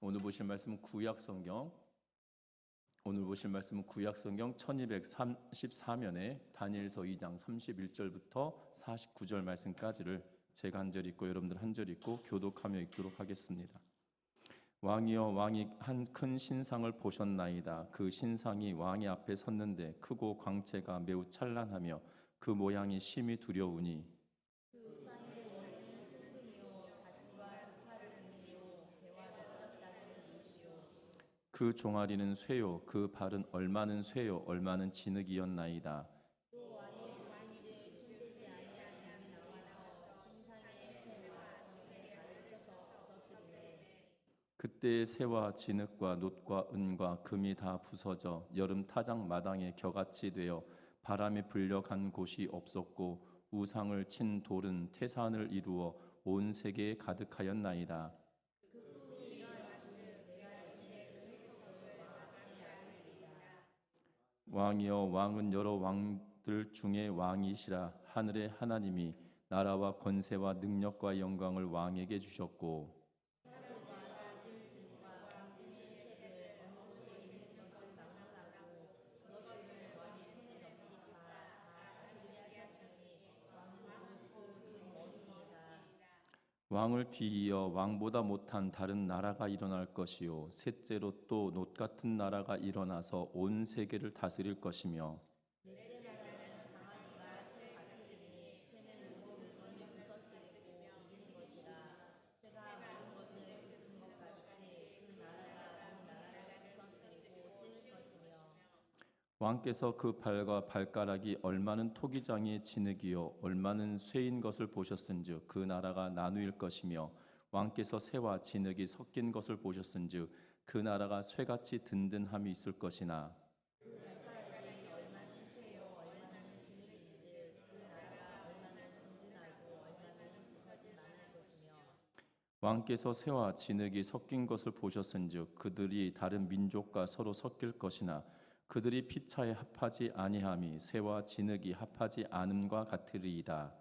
오늘 보실 말씀은 구약성경 1234면에 다니엘서 2장 31절부터 49절 말씀까지를 제가 한 절 읽고 여러분들 한 절 읽고 교독하며 읽도록 하겠습니다. 왕이여, 왕이 한 큰 신상을 보셨나이다. 그 신상이 왕의 앞에 섰는데 크고 광채가 매우 찬란하며 그 모양이 심히 두려우니 그 종아리는 쇠요, 그 발은 얼마는 쇠요, 얼마는 진흙이었나이다. 그때의 쇠와 진흙과 놋과 은과 금이 다 부서져 여름 타작 마당에 겨같이 되어 바람이 불려간 곳이 없었고 우상을 친 돌은 태산을 이루어 온 세계에 가득하였나이다. 왕이여, 왕은 여러 왕들 중에 왕이시라. 하늘의 하나님이 나라와 권세와 능력과 영광을 왕에게 주셨고 왕을 뒤이어 왕보다 못한 다른 나라가 일어날 것이요 셋째로 또 놋 같은 나라가 일어나서 온 세계를 다스릴 것이며 왕께서 그 발과 발가락이 얼마는 토기장의 진흙이요 얼마는 쇠인 것을 보셨은즉 그 나라가 나누일 것이며 왕께서 쇠와 진흙이 섞인 것을 보셨은즉 그 나라가 쇠같이 든든함이 있을 것이나 왕께서 쇠와 진흙이 섞인 것을 보셨은즉 그들이 다른 민족과 서로 섞일 것이나 그들이 피차에 합하지 아니함이 쇠와 진흙이 합하지 않음과 같으리이다.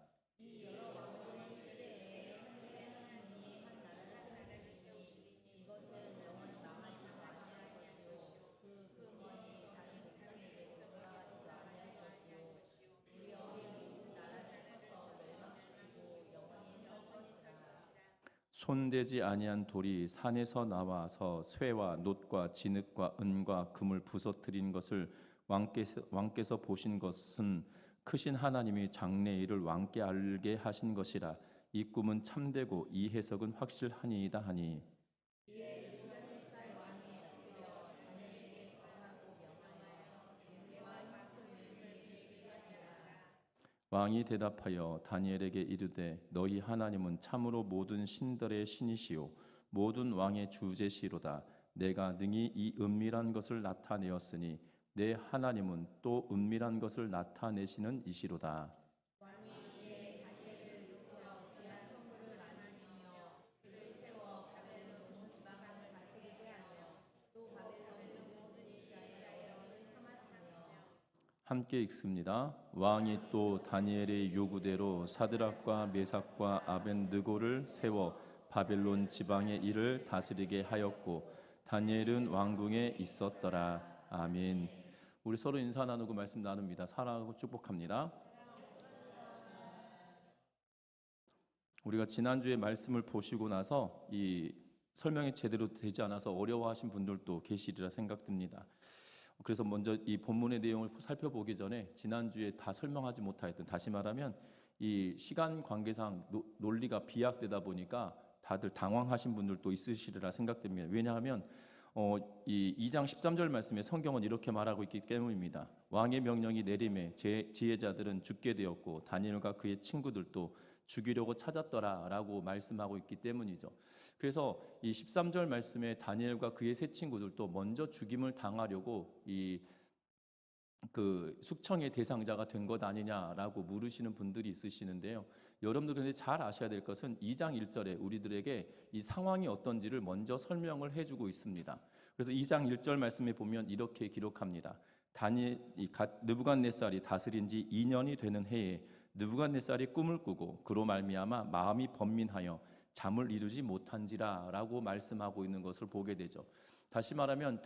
손대지 아니한 돌이 산에서 나와서 쇠와 놋과 진흙과 은과 금을 부서뜨린 것을 왕께서 보신 것은 크신 하나님이 장래일을 왕께 알게 하신 것이라. 이 꿈은 참되고 이 해석은 확실하니이다 하니 왕이 대답하여 다니엘에게 이르되 너희 하나님은 참으로 모든 신들의 신이시요 모든 왕의 주제시로다. 내가 능히 이 은밀한 것을 나타내었으니 내 하나님은 또 은밀한 것을 나타내시는 이시로다. 함께 읽습니다. 왕이 또 다니엘의 요구대로 사드락과 메삭과 아벤느고를 세워 바벨론 지방의 일을 다스리게 하였고 다니엘은 왕궁에 있었더라. 아멘. 우리 서로 인사 나누고 말씀 나눕니다. 사랑하고 축복합니다. 우리가 지난주에 말씀을 보시고 나서 이 설명이 제대로 되지 않아서 어려워하신 분들도 계시리라 생각됩니다. 그래서 먼저 이 본문의 내용을 살펴보기 전에 지난주에 다 설명하지 못하였던, 다시 말하면 이 시간 관계상 논리가 비약되다 보니까 다들 당황하신 분들도 있으시리라 생각됩니다. 왜냐하면 이 2장 13절 말씀에 성경은 이렇게 말하고 있기 때문입니다. 왕의 명령이 내림에 지혜자들은 죽게 되었고 다니엘과 그의 친구들도 죽이려고 찾았더라라고 말씀하고 있기 때문이죠. 그래서 이 13절 말씀에 다니엘과 그의 세 친구들도 먼저 죽임을 당하려고 그 숙청의 대상자가 된 것 아니냐라고 물으시는 분들이 있으시는데요. 여러분들 근데 잘 아셔야 될 것은 2장 1절에 우리들에게 이 상황이 어떤지를 먼저 설명을 해주고 있습니다. 그래서 2장 1절 말씀에 보면 이렇게 기록합니다. 느부갓네살이 다스린 지 2년이 되는 해에 느부갓네살이 꿈을 꾸고 그로 말미암아 마음이 번민하여 잠을 이루지 못한지라라고 말씀하고 있는 것을 보게 되죠. 다시 말하면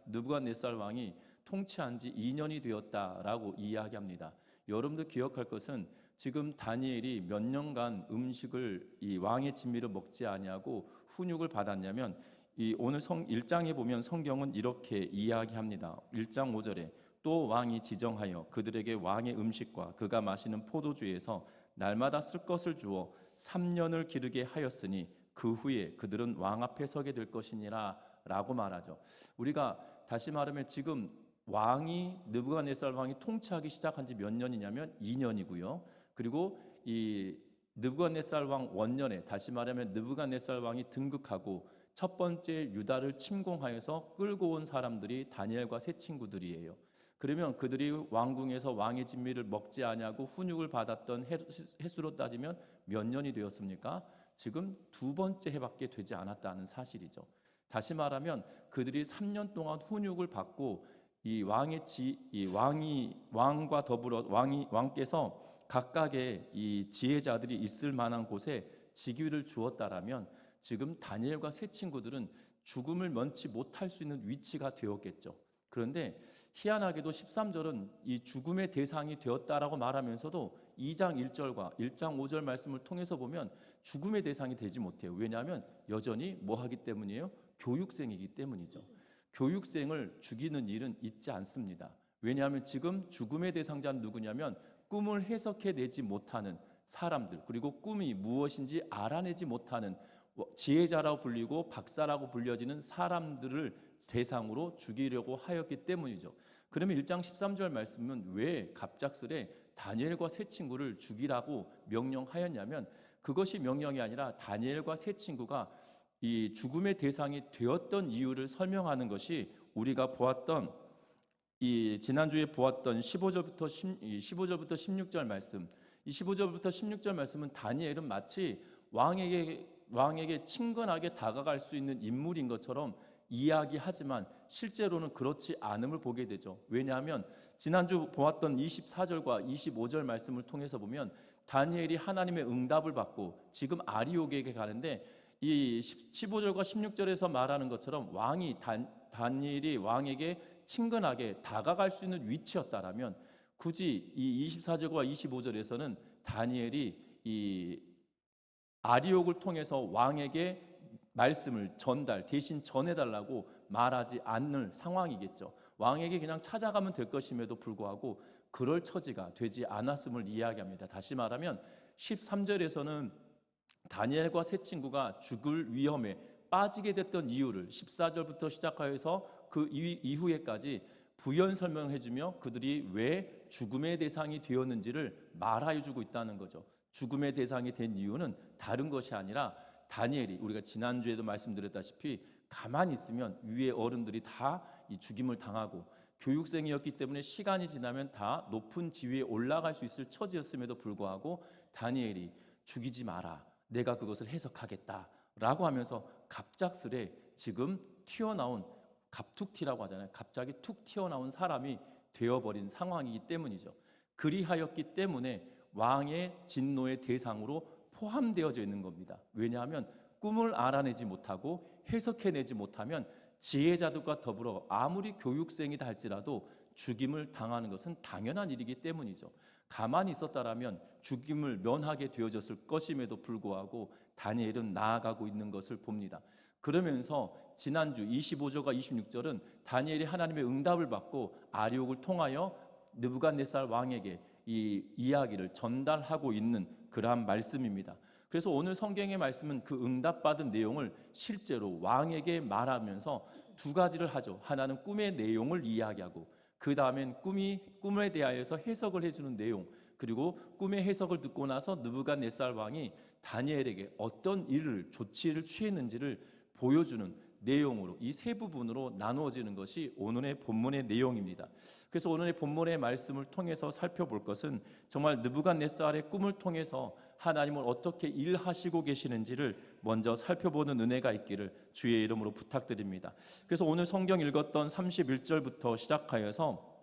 느부갓네살 왕이 통치한 지 2년이 되었다라고 이야기합니다. 여러분도 기억할 것은 지금 다니엘이 몇 년간 음식을 이 왕의 진미를 먹지 아니하고 훈육을 받았냐면 이 오늘 1장에 보면 성경은 이렇게 이야기합니다. 1장 5절에 또 왕이 지정하여 그들에게 왕의 음식과 그가 마시는 포도주에서 날마다 쓸 것을 주어 3년을 기르게 하였으니 그 후에 그들은 왕 앞에 서게 될 것이니라 라고 말하죠. 우리가 다시 말하면 지금 느부갓네살 왕이 통치하기 시작한 지 몇 년이냐면 2년이고요. 그리고 이 느부갓네살 왕 원년에 다시 말하면 느부갓네살 왕이 등극하고 첫 번째 유다를 침공하여서 끌고 온 사람들이 다니엘과 세 친구들이에요. 그러면 그들이 왕궁에서 왕의 진미를 먹지 아니하고 훈육을 받았던 횟수로 따지면 몇 년이 되었습니까? 지금 두 번째 해밖에 되지 않았다는 사실이죠. 다시 말하면 그들이 3년 동안 훈육을 받고 이 왕과 더불어 왕께서 각각의 이 지혜자들이 있을 만한 곳에 직위를 주었다라면 지금 다니엘과 세 친구들은 죽음을 면치 못할 수 있는 위치가 되었겠죠. 그런데 희한하게도 13절은 이 죽음의 대상이 되었다라고 말하면서도 2장 1절과 1장 5절 말씀을 통해서 보면 죽음의 대상이 되지 못해요. 왜냐하면 여전히 뭐 하기 때문이에요? 교육생이기 때문이죠. 교육생을 죽이는 일은 있지 않습니다. 왜냐하면 지금 죽음의 대상자는 누구냐면 꿈을 해석해내지 못하는 사람들, 그리고 꿈이 무엇인지 알아내지 못하는 지혜자라고 불리고 박사라고 불려지는 사람들을 대상으로 죽이려고 하였기 때문이죠. 그러면 1장 13절 말씀은 왜 갑작스레 다니엘과 세 친구를 죽이라고 명령하였냐면 그것이 명령이 아니라 다니엘과 세 친구가 이 죽음의 대상이 되었던 이유를 설명하는 것이 우리가 보았던 이 지난주에 보았던 15절부터 16절 말씀, 이 15절부터 16절 말씀은 다니엘은 마치 왕에게 친근하게 다가갈 수 있는 인물인 것처럼 이야기하지만 실제로는 그렇지 않음을 보게 되죠. 왜냐하면 지난주 보았던 24절과 25절 말씀을 통해서 보면 다니엘이 하나님의 응답을 받고 지금 아리옥에게 가는데 이 15절과 16절에서 말하는 것처럼 다니엘이 왕에게 친근하게 다가갈 수 있는 위치였다라면 굳이 이 24절과 25절에서는 다니엘이 이 아리옥을 통해서 왕에게 말씀을 대신 전해달라고 말하지 않을 상황이겠죠. 왕에게 그냥 찾아가면 될 것임에도 불구하고 그럴 처지가 되지 않았음을 이야기합니다. 다시 말하면 13절에서는 다니엘과 세 친구가 죽을 위험에 빠지게 됐던 이유를 14절부터 시작하여서 그 이후에까지 부연 설명해주며 그들이 왜 죽음의 대상이 되었는지를 말해주고 있다는 거죠. 죽음의 대상이 된 이유는 다른 것이 아니라 다니엘이 우리가 지난주에도 말씀드렸다시피 가만히 있으면 위에 어른들이 다 이 죽임을 당하고 교육생이었기 때문에 시간이 지나면 다 높은 지위에 올라갈 수 있을 처지였음에도 불구하고 다니엘이 죽이지 마라, 내가 그것을 해석하겠다라고 하면서 갑작스레 지금 튀어나온 갑툭튀라고 하잖아요. 갑자기 툭 튀어나온 사람이 되어버린 상황이기 때문이죠. 그리하였기 때문에 왕의 진노의 대상으로 포함되어져 있는 겁니다. 왜냐하면 꿈을 알아내지 못하고 해석해내지 못하면 지혜자들과 더불어 아무리 교육생이다 할지라도 죽임을 당하는 것은 당연한 일이기 때문이죠. 가만히 있었다라면 죽임을 면하게 되어졌을 것임에도 불구하고 다니엘은 나아가고 있는 것을 봅니다. 그러면서 지난주 25절과 26절은 다니엘이 하나님의 응답을 받고 아리옥을 통하여 느부갓네살 왕에게 이 이야기를 전달하고 있는 그러한 말씀입니다. 그래서 오늘 성경의 말씀은 그 응답받은 내용을 실제로 왕에게 말하면서 두 가지를 하죠. 하나는 꿈의 내용을 이야기하고 그 다음엔 꿈에 대하여서 해석을 해주는 내용, 그리고 꿈의 해석을 듣고 나서 느부갓네살 왕이 다니엘에게 어떤 조치를 취했는지를 보여주는 내용으로 이 세 부분으로 나누어지는 것이 오늘의 본문의 내용입니다. 그래서 오늘의 본문의 말씀을 통해서 살펴볼 것은 정말 느부갓네살의 꿈을 통해서 하나님은 어떻게 일하시고 계시는지를 먼저 살펴보는 은혜가 있기를 주의 이름으로 부탁드립니다. 그래서 오늘 성경 읽었던 31절부터 시작하여서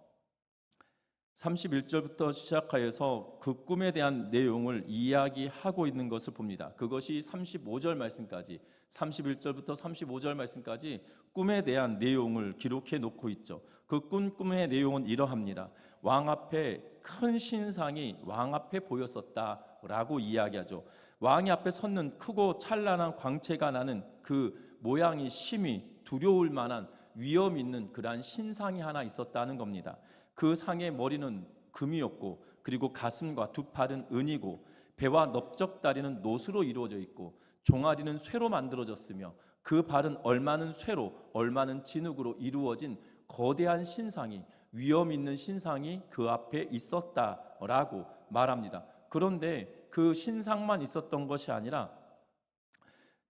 31절부터 시작하여서 그 꿈에 대한 내용을 이야기하고 있는 것을 봅니다. 그것이 35절 말씀까지, 31절부터 35절 말씀까지 꿈에 대한 내용을 기록해 놓고 있죠. 그 꿈의 내용은 이러합니다. 왕 앞에 큰 신상이 왕 앞에 보였었다라고 이야기하죠. 왕이 앞에 섰는 크고 찬란한 광채가 나는 그 모양이 심히 두려울 만한 위험 있는 그러한 신상이 하나 있었다는 겁니다. 그 상의 머리는 금이었고, 그리고 가슴과 두 팔은 은이고, 배와 넓적다리는 노수로 이루어져 있고, 종아리는 쇠로 만들어졌으며, 그 발은 얼마는 쇠로 얼마는 진흙으로 이루어진 거대한 신상이, 위험 있는 신상이 그 앞에 있었다라고 말합니다. 그런데 그 신상만 있었던 것이 아니라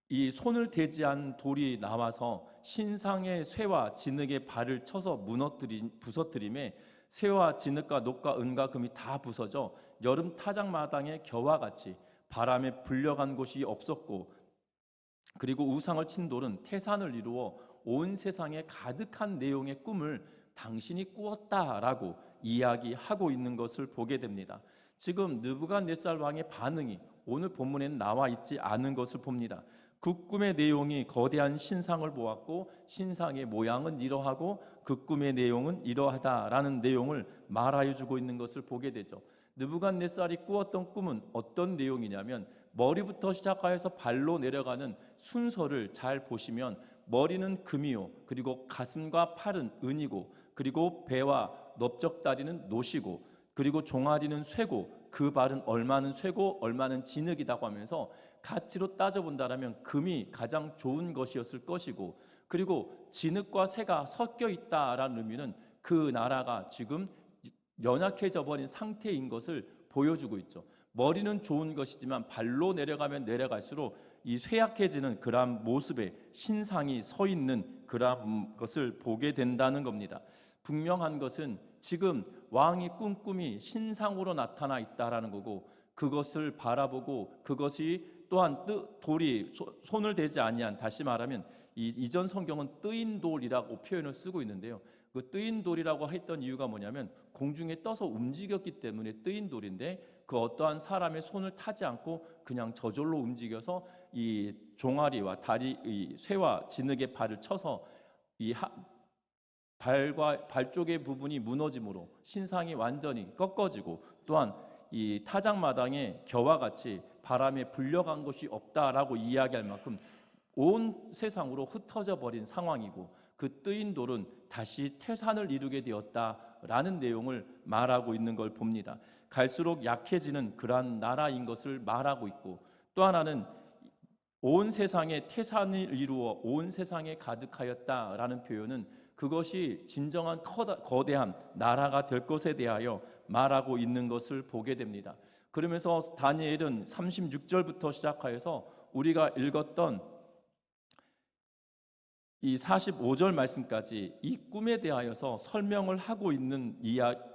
이 손을 대지 않은 돌이 나와서 신상의 쇠와 진흙의 발을 쳐서 부서뜨림에 쇠와 진흙과 녹과 은과 금이 다 부서져 여름 타작마당의 겨와 같이 바람에 불려간 곳이 없었고, 그리고 우상을 친 돌은 태산을 이루어 온 세상에 가득한 내용의 꿈을 당신이 꾸었다라고 이야기하고 있는 것을 보게 됩니다. 지금 느부갓네살 왕의 반응이 오늘 본문에는 나와 있지 않은 것을 봅니다. 그 꿈의 내용이 거대한 신상을 보았고, 신상의 모양은 이러하고 그 꿈의 내용은 이러하다라는 내용을 말하여 주고 있는 것을 보게 되죠. 느부갓네살이 꾸었던 꿈은 어떤 내용이냐면, 머리부터 시작하여서 발로 내려가는 순서를 잘 보시면 머리는 금이요, 그리고 가슴과 팔은 은이고, 그리고 배와 넓적다리는 노시고, 그리고 종아리는 쇠고, 그 발은 얼마는 쇠고 얼마는 진흙이라고 하면서 가치로 따져본다면 금이 가장 좋은 것이었을 것이고, 그리고 진흙과 쇠가 섞여 있다라는 의미는 그 나라가 지금 연약해져 버린 상태인 것을 보여주고 있죠. 머리는 좋은 것이지만 발로 내려가면 내려갈수록 이 쇠약해지는 그러한 모습에 신상이 서 있는 그러한 것을 보게 된다는 겁니다. 분명한 것은 지금 왕이 꾼 꿈이 신상으로 나타나 있다라는 거고, 그것을 바라보고 그것이 또한 돌이 손을 대지 아니한, 다시 말하면 이전 성경은 뜨인 돌이라고 표현을 쓰고 있는데요. 그 뜨인 돌이라고 했던 이유가 뭐냐면 공중에 떠서 움직였기 때문에 뜨인 돌인데, 그 어떠한 사람의 손을 타지 않고 그냥 저절로 움직여서 이 종아리와 다리, 이 쇠와 진흙의 발을 쳐서 이 발과 발 쪽의 부분이 무너짐으로 신상이 완전히 꺾어지고, 또한 이 타작마당의 겨와 같이 바람에 불려간 것이 없다라고 이야기할 만큼 온 세상으로 흩어져 버린 상황이고, 그 뜨인 돌은 다시 태산을 이루게 되었다라는 내용을 말하고 있는 걸 봅니다. 갈수록 약해지는 그러한 나라인 것을 말하고 있고, 또 하나는 온 세상에 태산을 이루어 온 세상에 가득하였다라는 표현은 그것이 진정한 거대한 나라가 될 것에 대하여 말하고 있는 것을 보게 됩니다. 그러면서 다니엘은 36절부터 시작하여서 우리가 읽었던 이 45절 말씀까지 이 꿈에 대하여서 설명을 하고 있는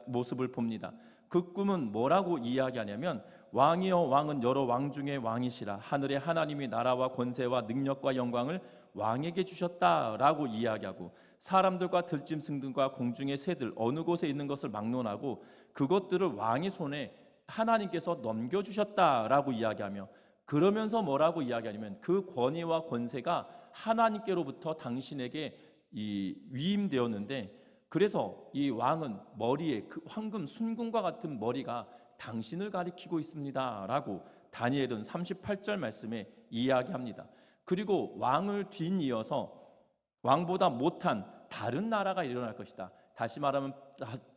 모습을 봅니다. 그 꿈은 뭐라고 이야기하냐면, 왕이여 왕은 여러 왕 중에 왕이시라, 하늘의 하나님이 나라와 권세와 능력과 영광을 왕에게 주셨다라고 이야기하고, 사람들과 들짐승들과 공중의 새들 어느 곳에 있는 것을 막론하고 그것들을 왕의 손에 하나님께서 넘겨주셨다라고 이야기하며, 그러면서 뭐라고 이야기하냐면 그 권위와 권세가 하나님께로부터 당신에게 위임되었는데, 그래서 이 왕은 머리에 그 황금 순금과 같은 머리가 당신을 가리키고 있습니다라고 다니엘은 38절 말씀에 이야기합니다. 그리고 왕을 뒤이어서 왕보다 못한 다른 나라가 일어날 것이다. 다시 말하면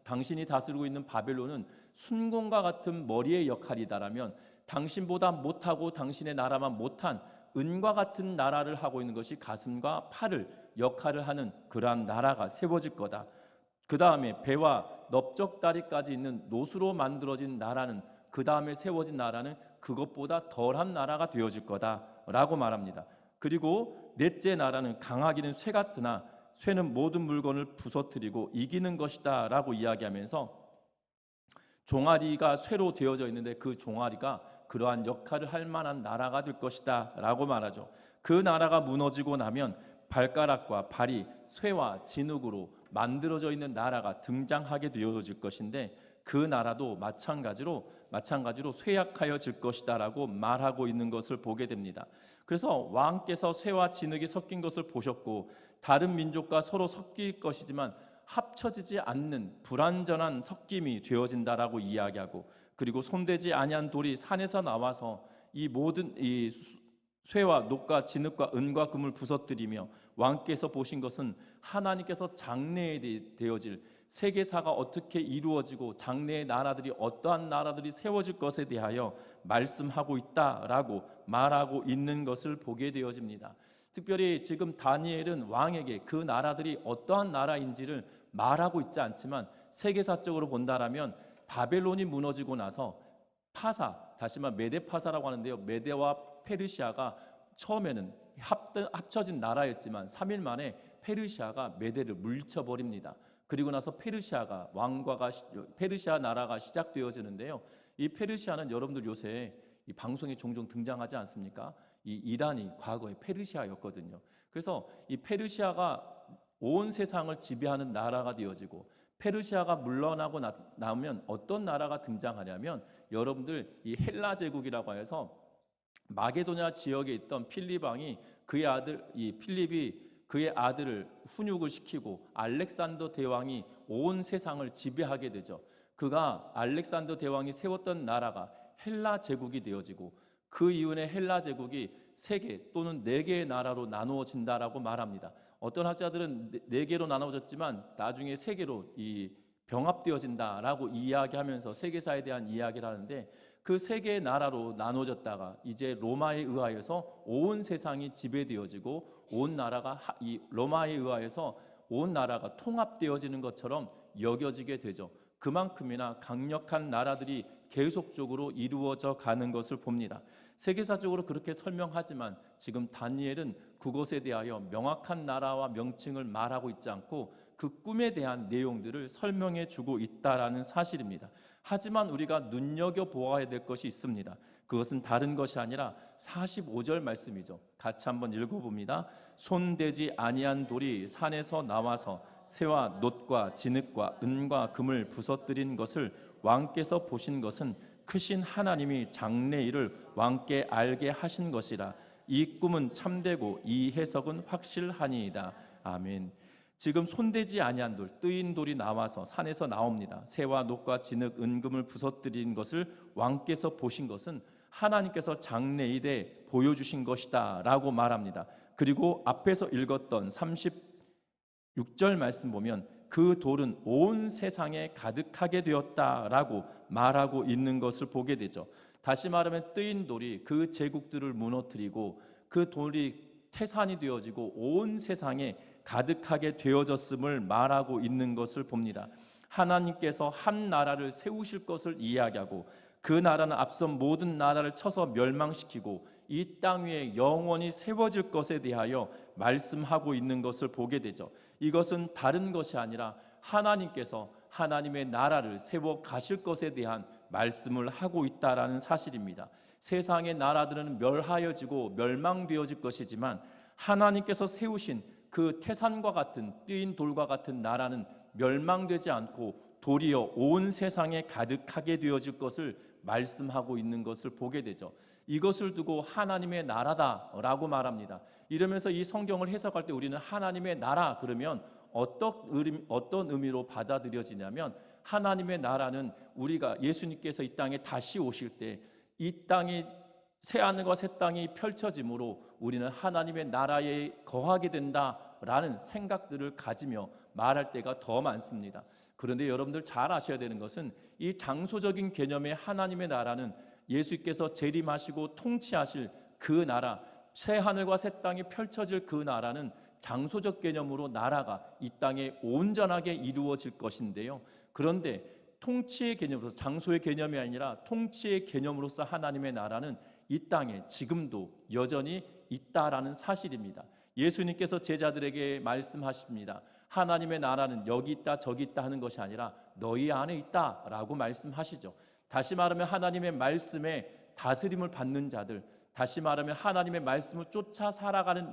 당신이 다스리고 있는 바벨론은 순금과 같은 머리의 역할이다라면, 당신보다 못하고 당신의 나라만 못한 은과 같은 나라를 하고 있는 것이 가슴과 팔을 역할을 하는 그러한 나라가 세워질 거다. 그 다음에 배와 넓적다리까지 있는 노수로 만들어진 나라는, 그 다음에 세워진 나라는 그것보다 덜한 나라가 되어질 거다라고 말합니다. 그리고 넷째 나라는 강하기는 쇠 같으나 쇠는 모든 물건을 부서뜨리고 이기는 것이다 라고 이야기하면서, 종아리가 쇠로 되어져 있는데 그 종아리가 그러한 역할을 할 만한 나라가 될 것이다 라고 말하죠. 그 나라가 무너지고 나면 발가락과 발이 쇠와 진흙으로 만들어져 있는 나라가 등장하게 되어질 것인데, 그 나라도 마찬가지로 쇠약하여질 것이다라고 말하고 있는 것을 보게 됩니다. 그래서 왕께서 쇠와 진흙이 섞인 것을 보셨고 다른 민족과 서로 섞일 것이지만 합쳐지지 않는 불완전한 섞임이 되어진다라고 이야기하고, 그리고 손대지 아니한 돌이 산에서 나와서 이 모든 이 쇠와 녹과 진흙과 은과 금을 부서뜨리며, 왕께서 보신 것은 하나님께서 장래되어질 세계사가 어떻게 이루어지고 장래의 나라들이 어떠한 나라들이 세워질 것에 대하여 말씀하고 있다라고 말하고 있는 것을 보게 되어집니다. 특별히 지금 다니엘은 왕에게 그 나라들이 어떠한 나라인지를 말하고 있지 않지만 세계사적으로 본다라면 바벨론이 무너지고 나서 다시 말해 메데파사라고 하는데요, 메데와 페르시아가 처음에는 합쳐진 나라였지만 3일 만에 페르시아가 메데를 물리쳐버립니다. 그리고 나서 페르시아 나라가 시작되어지는데요. 이 페르시아는 여러분들 요새 이 방송에 종종 등장하지 않습니까? 이 이란이 과거에 페르시아였거든요. 그래서 이 페르시아가 온 세상을 지배하는 나라가 되어지고, 페르시아가 물러나고 나면 어떤 나라가 등장하냐면, 여러분들 이 헬라 제국이라고 해서 마게도냐 지역에 있던 필립 왕이 필립이 그의 아들을 훈육을 시키고 알렉산더 대왕이 온 세상을 지배하게 되죠. 그가 알렉산더 대왕이 세웠던 나라가 헬라 제국이 되어지고, 그 이후에 헬라 제국이 3개 또는 4개의 나라로 나누어진다라고 말합니다. 어떤 학자들은 4개로 나누어졌지만 나중에 3개로 병합되어진다라고 이야기하면서 세계사에 대한 이야기를 하는데, 그 3개의 나라로 나눠졌다가 이제 로마에 의하여서 온 세상이 지배되어지고 로마에 의하여서 온 나라가 통합되어지는 것처럼 여겨지게 되죠. 그만큼이나 강력한 나라들이 계속적으로 이루어져 가는 것을 봅니다. 세계사적으로 그렇게 설명하지만 지금 다니엘은 그것에 대하여 명확한 나라와 명칭을 말하고 있지 않고 그 꿈에 대한 내용들을 설명해 주고 있다라는 사실입니다. 하지만 우리가 눈여겨보아야 될 것이 있습니다. 그것은 다른 것이 아니라 45절 말씀이죠. 같이 한번 읽어봅니다. 손대지 아니한 돌이 산에서 나와서 쇠와 놋과 진흙과 은과 금을 부서뜨린 것을 왕께서 보신 것은 크신 하나님이 장래일을 왕께 알게 하신 것이라. 이 꿈은 참되고 이 해석은 확실하니이다. 아멘. 지금 손대지 아니한 돌, 뜨인 돌이 나와서 산에서 나옵니다. 쇠와 놋과 진흙, 은금을 부서뜨린 것을 왕께서 보신 것은 하나님께서 장래일에 보여주신 것이다 라고 말합니다. 그리고 앞에서 읽었던 36절 말씀 보면 그 돌은 온 세상에 가득하게 되었다라고 말하고 있는 것을 보게 되죠. 다시 말하면 뜨인 돌이 그 제국들을 무너뜨리고 그 돌이 태산이 되어지고 온 세상에 가득하게 되어졌음을 말하고 있는 것을 봅니다. 하나님께서 한 나라를 세우실 것을 이야기하고, 그 나라는 앞선 모든 나라를 쳐서 멸망시키고 이 땅 위에 영원히 세워질 것에 대하여 말씀하고 있는 것을 보게 되죠. 이것은 다른 것이 아니라 하나님께서 하나님의 나라를 세워 가실 것에 대한 말씀을 하고 있다라는 사실입니다. 세상의 나라들은 멸하여지고 멸망되어질 것이지만 하나님께서 세우신 그 태산과 같은 뜨인 돌과 같은 나라는 멸망되지 않고 도리어 온 세상에 가득하게 되어질 것을 말씀하고 있는 것을 보게 되죠. 이것을 두고 하나님의 나라다라고 말합니다. 이러면서 이 성경을 해석할 때 우리는 하나님의 나라 그러면 어떤 의미로 받아들여지냐면, 하나님의 나라는 우리가 예수님께서 이 땅에 다시 오실 때 이 땅이 새하늘과 새 땅이 펼쳐짐으로 우리는 하나님의 나라에 거하게 된다라는 생각들을 가지며 말할 때가 더 많습니다. 그런데 여러분들 잘 아셔야 되는 것은 이 장소적인 개념의 하나님의 나라는 예수께서 재림하시고 통치하실 그 나라, 새하늘과 새 땅이 펼쳐질 그 나라는 장소적 개념으로 나라가 이 땅에 온전하게 이루어질 것인데요. 그런데 통치의 개념으로서, 장소의 개념이 아니라 통치의 개념으로서 하나님의 나라는 이 땅에 지금도 여전히 있다라는 사실입니다. 예수님께서 제자들에게 말씀하십니다. 하나님의 나라는 여기 있다 저기 있다 하는 것이 아니라 너희 안에 있다라고 말씀하시죠. 다시 말하면 하나님의 말씀에 다스림을 받는 자들, 다시 말하면 하나님의 말씀을 쫓아 살아가는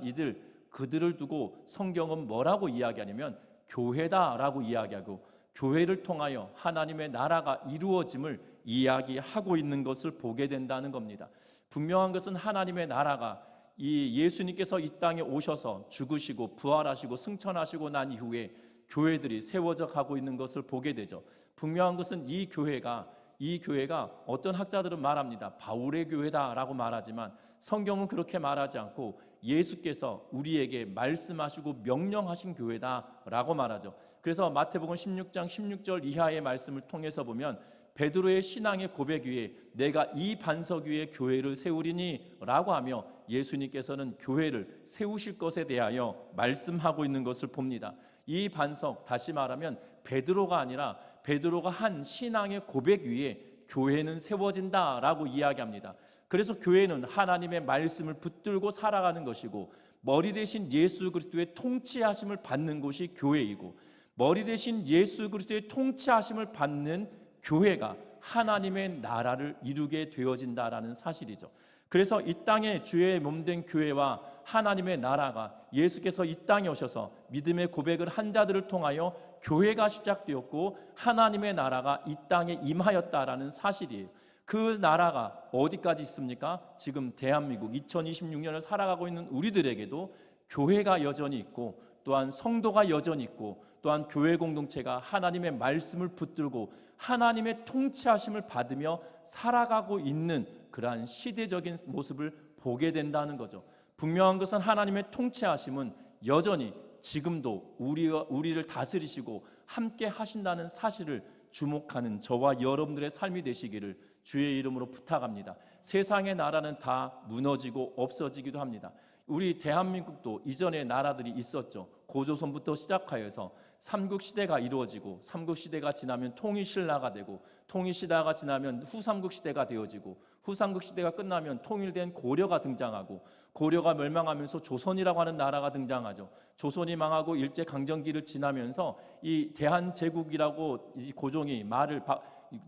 그들을 두고 성경은 뭐라고 이야기하냐면 교회다라고 이야기하고, 교회를 통하여 하나님의 나라가 이루어짐을 이야기하고 있는 것을 보게 된다는 겁니다. 분명한 것은 하나님의 나라가 이 예수님께서 이 땅에 오셔서 죽으시고 부활하시고 승천하시고 난 이후에 교회들이 세워져 가고 있는 것을 보게 되죠. 분명한 것은 이 교회가 어떤 학자들은 말합니다. 바울의 교회다라고 말하지만 성경은 그렇게 말하지 않고 예수께서 우리에게 말씀하시고 명령하신 교회다라고 말하죠. 그래서 마태복음 16장 16절 이하의 말씀을 통해서 보면 베드로의 신앙의 고백 위에 내가 이 반석 위에 교회를 세우리니 라고 하며 예수님께서는 교회를 세우실 것에 대하여 말씀하고 있는 것을 봅니다. 이 반석, 다시 말하면 베드로가 아니라 베드로가 한 신앙의 고백 위에 교회는 세워진다라고 이야기합니다. 그래서 교회는 하나님의 말씀을 붙들고 살아가는 것이고 머리 대신 예수 그리스도의 통치하심을 받는 곳이 교회이고 머리 대신 예수 그리스도의 통치하심을 받는 교회가 하나님의 나라를 이루게 되어진다라는 사실이죠. 그래서 이 땅에 주의 몸된 교회와 하나님의 나라가 예수께서 이 땅에 오셔서 믿음의 고백을 한 자들을 통하여 교회가 시작되었고 하나님의 나라가 이 땅에 임하였다라는 사실이에요. 그 나라가 어디까지 있습니까? 지금 대한민국 2026년을 살아가고 있는 우리들에게도 교회가 여전히 있고 또한 성도가 여전히 있고 또한 교회 공동체가 하나님의 말씀을 붙들고 하나님의 통치하심을 받으며 살아가고 있는 그러한 시대적인 모습을 보게 된다는 거죠. 분명한 것은 하나님의 통치하심은 여전히 지금도 우리를 다스리시고 함께 하신다는 사실을 주목하는 저와 여러분들의 삶이 되시기를 주의 이름으로 부탁합니다. 세상의 나라는 다 무너지고 없어지기도 합니다. 우리 대한민국도 이전에 나라들이 있었죠. 고조선부터 시작하여서 삼국시대가 이루어지고 삼국시대가 지나면 통일신라가 되고 통일시대가 지나면 후삼국시대가 되어지고 후삼국시대가 끝나면 통일된 고려가 등장하고 고려가 멸망하면서 조선이라고 하는 나라가 등장하죠. 조선이 망하고 일제강점기를 지나면서 이 대한제국이라고 이 고종이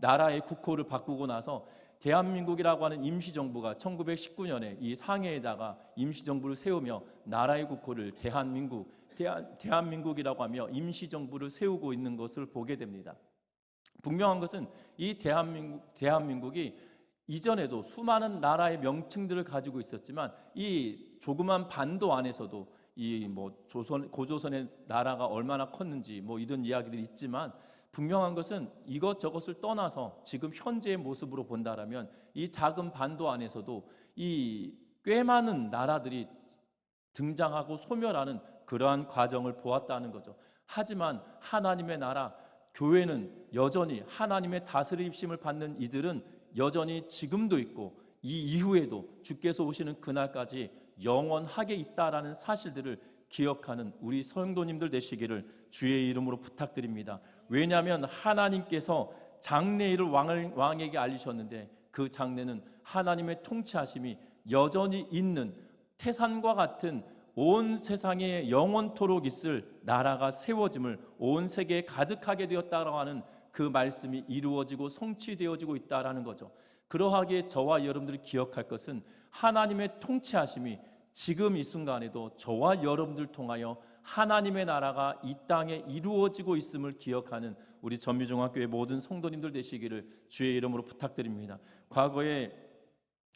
나라의 국호를 바꾸고 나서 대한민국이라고 하는 임시정부가 1919년에 이 상해에다가 임시정부를 세우며 나라의 국호를 대한민국이라고 하며 임시정부를 세우고 있는 것을 보게 됩니다. 분명한 것은 이 대한민국이 이전에도 수많은 나라의 명칭들을 가지고 있었지만 이 조그만 반도 안에서도 이 고조선의 나라가 얼마나 컸는지 이런 이야기들이 있지만 분명한 것은 이것저것을 떠나서 지금 현재의 모습으로 본다라면 이 작은 반도 안에서도 이 꽤 많은 나라들이 등장하고 소멸하는 그러한 과정을 보았다는 거죠. 하지만 하나님의 나라, 교회는 여전히 하나님의 다스림심을 받는 이들은 여전히 지금도 있고 이 이후에도 주께서 오시는 그날까지 영원하게 있다라는 사실들을 기억하는 우리 성도님들 되시기를 주의 이름으로 부탁드립니다. 왜냐하면 하나님께서 장래일을 왕에게 알리셨는데 그 장래는 하나님의 통치하심이 여전히 있는 태산과 같은 온 세상에 영원토록 있을 나라가 세워짐을 온 세계에 가득하게 되었다라고 하는 그 말씀이 이루어지고 성취되어지고 있다라는 거죠. 그러하기에 저와 여러분들이 기억할 것은 하나님의 통치하심이 지금 이 순간에도 저와 여러분들 통하여 하나님의 나라가 이 땅에 이루어지고 있음을 기억하는 우리 전미중학교의 모든 성도님들 되시기를 주의 이름으로 부탁드립니다. 과거에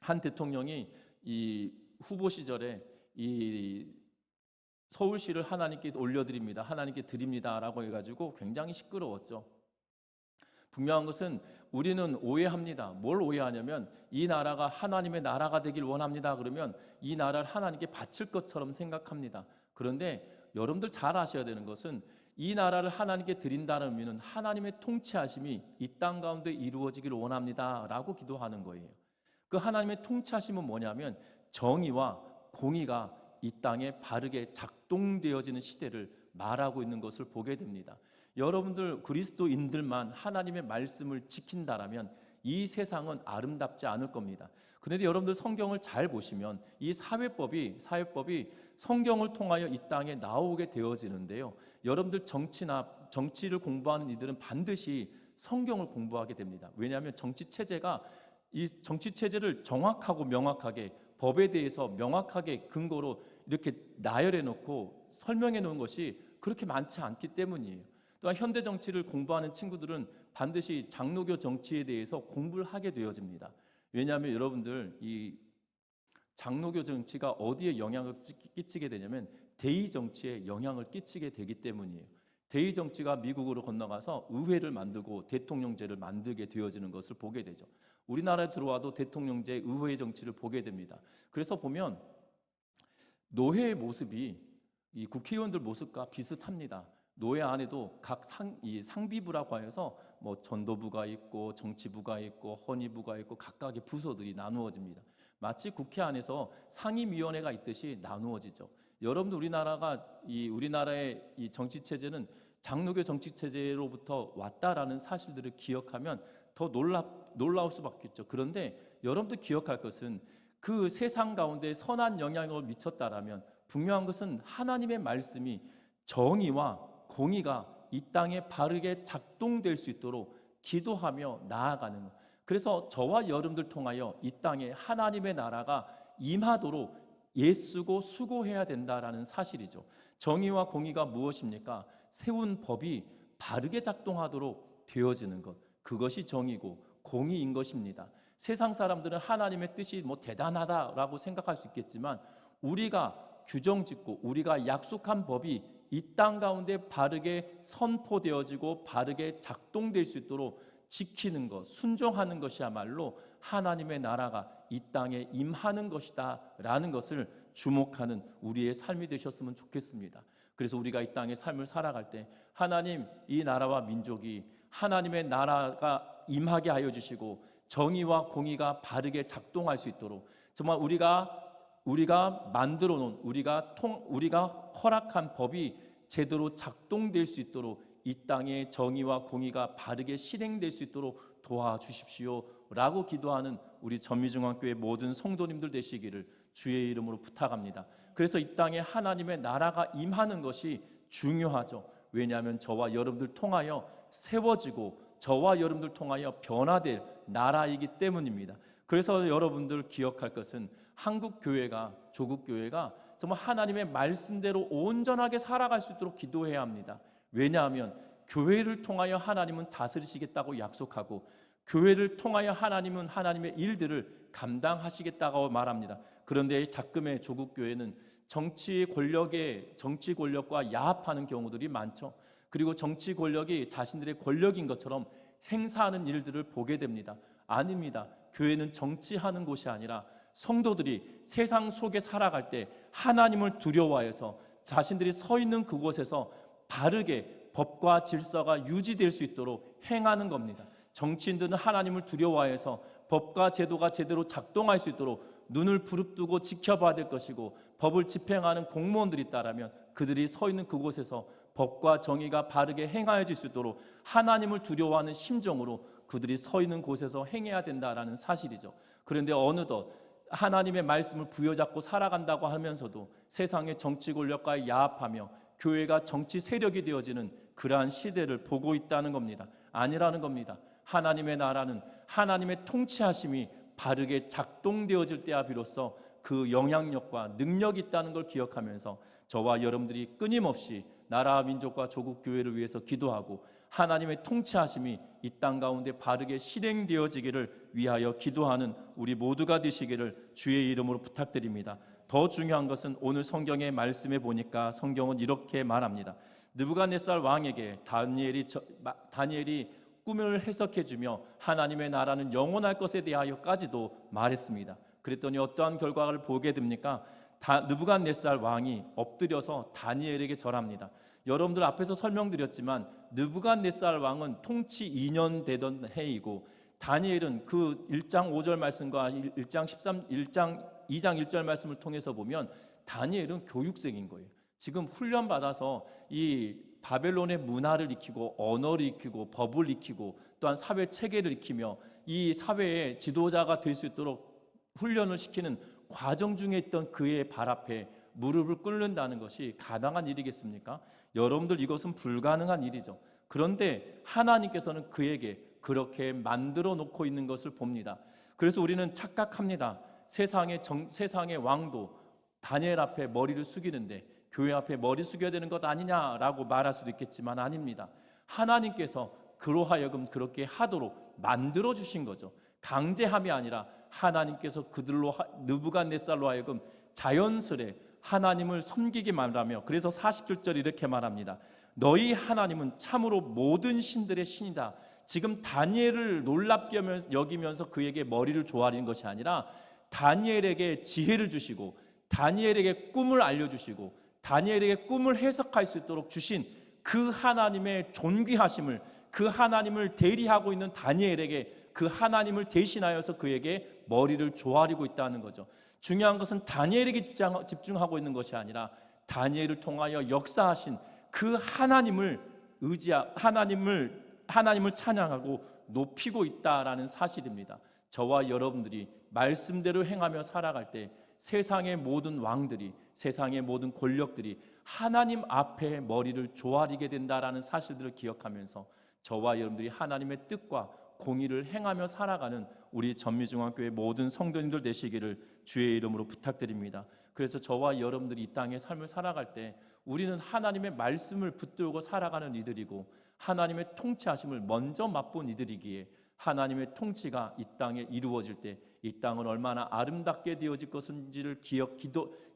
한 대통령이 이 후보 시절에 이 서울시를 하나님께 올려드립니다. 하나님께 드립니다라고 해가지고 굉장히 시끄러웠죠. 분명한 것은 우리는 오해합니다. 뭘 오해하냐면 이 나라가 하나님의 나라가 되길 원합니다. 그러면 이 나라를 하나님께 바칠 것처럼 생각합니다. 그런데 여러분들 잘 아셔야 되는 것은 이 나라를 하나님께 드린다는 의미는 하나님의 통치하심이 이 땅 가운데 이루어지기를 원합니다 라고 기도하는 거예요. 그 하나님의 통치하심은 뭐냐면 정의와 공의가 이 땅에 바르게 작동되어지는 시대를 말하고 있는 것을 보게 됩니다. 여러분들 그리스도인들만 하나님의 말씀을 지킨다라면 이 세상은 아름답지 않을 겁니다. 그런데 여러분들 성경을 잘 보시면 이 사회법이 성경을 통하여 이 땅에 나오게 되어지는데요. 여러분들 정치를 공부하는 이들은 반드시 성경을 공부하게 됩니다. 왜냐하면 정치 체제를 정확하고 명확하게 법에 대해서 명확하게 근거로 이렇게 나열해 놓고 설명해 놓은 것이 그렇게 많지 않기 때문이에요. 또한 현대 정치를 공부하는 친구들은 반드시 장로교 정치에 대해서 공부를 하게 되어집니다. 왜냐하면 여러분들 이 장로교 정치가 어디에 영향을 끼치게 되냐면 대의 정치에 영향을 끼치게 되기 때문이에요. 대의 정치가 미국으로 건너가서 의회를 만들고 대통령제를 만들게 되어지는 것을 보게 되죠. 우리나라에 들어와도 대통령제, 의회 정치를 보게 됩니다. 그래서 보면 노회의 모습이 이 국회의원들 모습과 비슷합니다. 노회 안에도 각 상비부라고 해서 뭐 전도부가 있고 정치부가 있고 헌의부가 있고 각각의 부서들이 나누어집니다. 마치 국회 안에서 상임위원회가 있듯이 나누어지죠. 여러분들 우리나라의 이 정치 체제는 장로교 정치 체제로부터 왔다라는 사실들을 기억하면 더 놀라울 수밖에 없죠. 그런데 여러분들 기억할 것은 그 세상 가운데 선한 영향을 미쳤다라면 분명한 것은 하나님의 말씀이 정의와 공의가 이 땅에 바르게 작동될 수 있도록 기도하며 나아가는 것. 그래서 저와 여러분들 통하여 이 땅에 하나님의 나라가 임하도록 애쓰고 수고해야 된다라는 사실이죠. 정의와 공의가 무엇입니까? 세운 법이 바르게 작동하도록 되어지는 것, 그것이 정의고 공의인 것입니다. 세상 사람들은 하나님의 뜻이 뭐 대단하다라고 생각할 수 있겠지만 우리가 규정짓고 우리가 약속한 법이 이 땅 가운데 바르게 선포되어지고 바르게 작동될 수 있도록 지키는 것, 순종하는 것이야말로 하나님의 나라가 이 땅에 임하는 것이다 라는 것을 주목하는 우리의 삶이 되셨으면 좋겠습니다. 그래서 우리가 이 땅의 삶을 살아갈 때 하나님, 이 나라와 민족이 하나님의 나라가 임하게 하여 주시고 정의와 공의가 바르게 작동할 수 있도록 정말 우리가 만들어 놓은 우리가 허락한 법이 제대로 작동될 수 있도록 이 땅에 정의와 공의가 바르게 실행될 수 있도록 도와주십시오라고 기도하는 우리 전미중앙교회 모든 성도님들 되시기를 주의 이름으로 부탁합니다. 그래서 이 땅에 하나님의 나라가 임하는 것이 중요하죠. 왜냐하면 저와 여러분들 통하여 세워지고 저와 여러분들 통하여 변화될 나라이기 때문입니다. 그래서 여러분들 기억할 것은 한국 교회가, 조국 교회가 정말 하나님의 말씀대로 온전하게 살아갈 수 있도록 기도해야 합니다. 왜냐하면 교회를 통하여 하나님은 다스리시겠다고 약속하고 교회를 통하여 하나님은 하나님의 일들을 감당하시겠다고 말합니다. 그런데 작금의 조국 교회는 정치 권력과 야합하는 경우들이 많죠. 그리고 정치 권력이 자신들의 권력인 것처럼 행사하는 일들을 보게 됩니다. 아닙니다. 교회는 정치하는 곳이 아니라 성도들이 세상 속에 살아갈 때 하나님을 두려워해서 자신들이 서 있는 그곳에서 바르게 법과 질서가 유지될 수 있도록 행하는 겁니다. 정치인들은 하나님을 두려워해서 법과 제도가 제대로 작동할 수 있도록 눈을 부릅뜨고 지켜봐야 될 것이고 법을 집행하는 공무원들이 있다라면 그들이 서 있는 그곳에서 법과 정의가 바르게 행하여질 수 있도록 하나님을 두려워하는 심정으로 그들이 서 있는 곳에서 행해야 된다라는 사실이죠. 그런데 어느덧 하나님의 말씀을 부여잡고 살아간다고 하면서도 세상의 정치 권력과 야합하며 교회가 정치 세력이 되어지는 그러한 시대를 보고 있다는 겁니다. 아니라는 겁니다. 하나님의 나라는 하나님의 통치하심이 바르게 작동되어질 때야 비로소 그 영향력과 능력이 있다는 걸 기억하면서 저와 여러분들이 끊임없이 나라와 민족과 조국 교회를 위해서 기도하고 하나님의 통치하심이 이 땅 가운데 바르게 실행되어지기를 위하여 기도하는 우리 모두가 되시기를 주의 이름으로 부탁드립니다. 더 중요한 것은 오늘 성경의 말씀에 보니까 성경은 이렇게 말합니다. 느부갓네살 왕에게 다니엘이 꿈을 해석해주며 하나님의 나라는 영원할 것에 대하여까지도 말했습니다. 그랬더니 어떠한 결과를 보게 됩니까? 느부갓네살 왕이 엎드려서 다니엘에게 절합니다. 여러분들 앞에서 설명드렸지만 느부갓네살 왕은 통치 2년 되던 해이고 다니엘은 그 1장 5절 말씀과 2장 1절 말씀을 통해서 보면 다니엘은 교육생인 거예요. 지금 훈련받아서 이 바벨론의 문화를 익히고 언어를 익히고 법을 익히고 또한 사회 체계를 익히며 이 사회의 지도자가 될 수 있도록 훈련을 시키는 과정 중에 있던 그의 발 앞에 무릎을 꿇는다는 것이 가능한 일이겠습니까? 여러분들 이것은 불가능한 일이죠. 그런데 하나님께서는 그에게 그렇게 만들어 놓고 있는 것을 봅니다. 그래서 우리는 착각합니다. 세상의 왕도 다니엘 앞에 머리를 숙이는데 교회 앞에 머리 숙여야 되는 것 아니냐라고 말할 수도 있겠지만 아닙니다. 하나님께서 그로 하여금 그렇게 하도록 만들어 주신 거죠. 강제함이 아니라 하나님께서 그들로 느부갓네살로 하여금 자연스레 하나님을 섬기게 말하며, 그래서 47절 이렇게 말합니다. 너희 하나님은 참으로 모든 신들의 신이다. 지금 다니엘을 놀랍게 여기면서 그에게 머리를 조아리는 것이 아니라 다니엘에게 지혜를 주시고 다니엘에게 꿈을 알려주시고 다니엘에게 꿈을 해석할 수 있도록 주신 그 하나님의 존귀하심을, 그 하나님을 대리하고 있는 다니엘에게 그 하나님을 대신하여서 그에게 머리를 조아리고 있다는 거죠. 중요한 것은 다니엘에게 집중하고 있는 것이 아니라 다니엘을 통하여 역사하신 그 하나님을 하나님을 찬양하고 높이고 있다라는 사실입니다. 저와 여러분들이 말씀대로 행하며 살아갈 때 세상의 모든 왕들이, 세상의 모든 권력들이 하나님 앞에 머리를 조아리게 된다라는 사실들을 기억하면서 저와 여러분들이 하나님의 뜻과 공의를 행하며 살아가는 우리 전미중앙교회 모든 성도님들 되시기를 주의 이름으로 부탁드립니다. 그래서 저와 여러분들이 이 땅의 삶을 살아갈 때 우리는 하나님의 말씀을 붙들고 살아가는 이들이고 하나님의 통치하심을 먼저 맛본 이들이기에 하나님의 통치가 이 땅에 이루어질 때 이 땅은 얼마나 아름답게 되어질 것인지를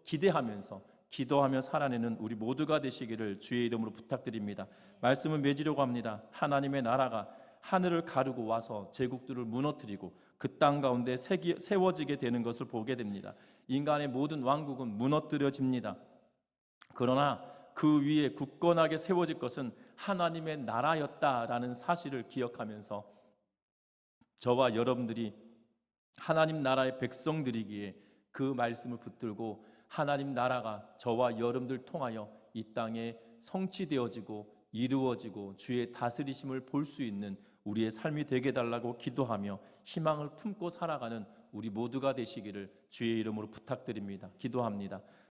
기대하면서 기도하며 살아내는 우리 모두가 되시기를 주의 이름으로 부탁드립니다. 말씀을 맺으려고 합니다. 하나님의 나라가 하늘을 가르고 와서 제국들을 무너뜨리고 그 땅 가운데 세워지게 되는 것을 보게 됩니다. 인간의 모든 왕국은 무너뜨려집니다. 그러나 그 위에 굳건하게 세워질 것은 하나님의 나라였다라는 사실을 기억하면서 저와 여러분들이 하나님 나라의 백성들이기에 그 말씀을 붙들고 하나님 나라가 저와 여러분들 통하여 이 땅에 성취되어지고 이루어지고 주의 다스리심을 볼 수 있는 우리의 삶이 되게 달라고 기도하며 희망을 품고 살아가는 우리 모두가 되시기를 주의 이름으로 부탁드립니다. 기도합니다.